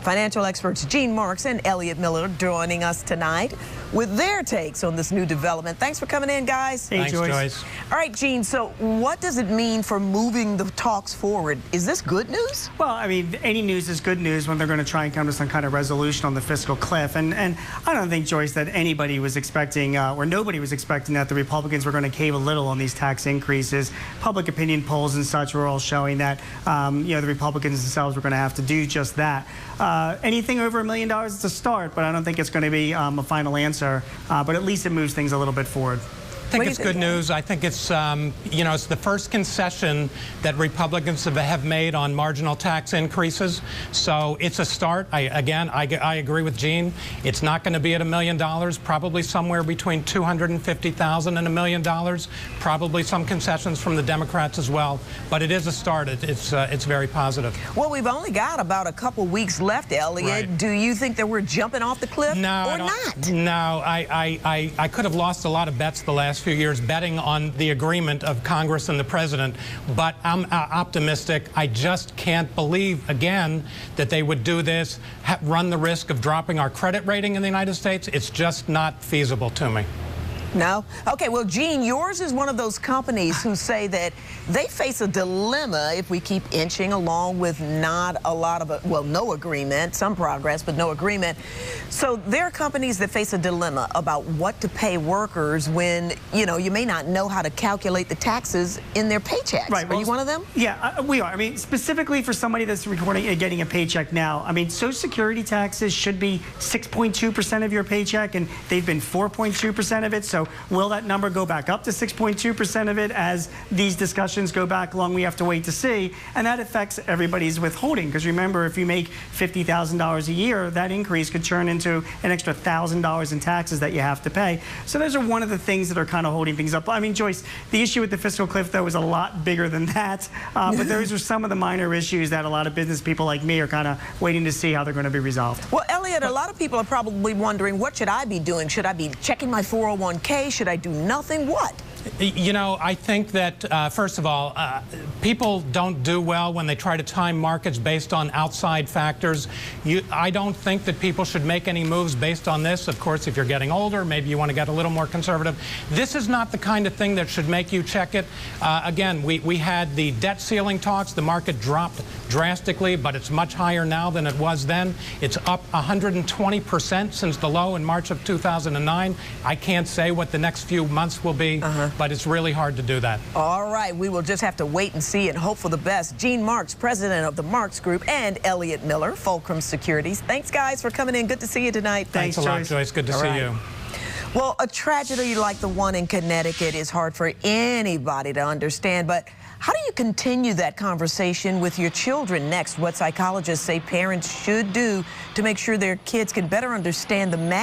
Financial experts Gene Marks and Elliot Miller joining us tonight with their takes on this new development. Thanks for coming in, guys. Hey, Joyce. All right, Gene, so what does it mean for moving the talks forward? Is this good news? Well, I mean, any news is good news when they're going to try and come to some kind of resolution on the fiscal cliff. And I don't think, Joyce, that anybody was expecting, or nobody was expecting that the Republicans were going to cave a little on these tax increases. Public opinion polls and such were all showing that, the Republicans themselves were going to have to do just that. Anything over $1 million is a start, but I don't think it's going to be a final answer. But at least it moves things a little bit forward. I think it's good news. I think it's, it's the first concession that Republicans have made on marginal tax increases. So it's a start. I agree with Gene. It's not going to be at $1 million, probably somewhere between $250,000 and $1 million. Probably some concessions from the Democrats as well. But it is a start. It's very positive. Well, we've only got about a couple weeks left, Elliot. Right. Do you think that we're jumping off the cliff or not? No, I could have lost a lot of bets the last few years betting on the agreement of Congress and the president, but I'm optimistic. I just can't believe, again, that they would do this, run the risk of dropping our credit rating in the United States. It's just not feasible to me. No? Okay, well, Gene, yours is one of those companies who say that they face a dilemma if we keep inching along with not a lot of, no agreement, some progress, but no agreement. So there are companies that face a dilemma about what to pay workers when, you may not know how to calculate the taxes in their paychecks. Right. Are you one of them? Yeah, we are. I mean, specifically for somebody that's getting a paycheck now, I mean, Social Security taxes should be 6.2% of your paycheck, and they've been 4.2% of it. So will that number go back up to 6.2% of it as these discussions go back along? We have to wait to see. And that affects everybody's withholding. Because remember, if you make $50,000 a year, that increase could turn into an extra $1,000 in taxes that you have to pay. So those are one of the things that are kind of holding things up. I mean, Joyce, the issue with the fiscal cliff, though, is a lot bigger than that. But those are some of the minor issues that a lot of business people like me are kind of waiting to see how they're going to be resolved. Well, Elliot, a lot of people are probably wondering, what should I be doing? Should I be checking my 401k? Should I do nothing? What? I think that, first of all, people don't do well when they try to time markets based on outside factors. I don't think that people should make any moves based on this. Of course, if you're getting older, maybe you want to get a little more conservative. This is not the kind of thing that should make you check it. Again, we had the debt ceiling talks. The market dropped drastically, but it's much higher now than it was then. It's up 120% since the low in March of 2009. I can't say what the next few months will be, but it's really hard to do that. All right, we will just have to wait and see and hope for the best. Gene Marks, president of the Marks Group, and Elliot Miller, Fulcrum Securities. Thanks, guys, for coming in. Good to see you tonight. Thanks a lot, Joyce. Good to see you. Well, a tragedy like the one in Connecticut is hard for anybody to understand, but how do you continue that conversation with your children next? What psychologists say parents should do to make sure their kids can better understand the magnitude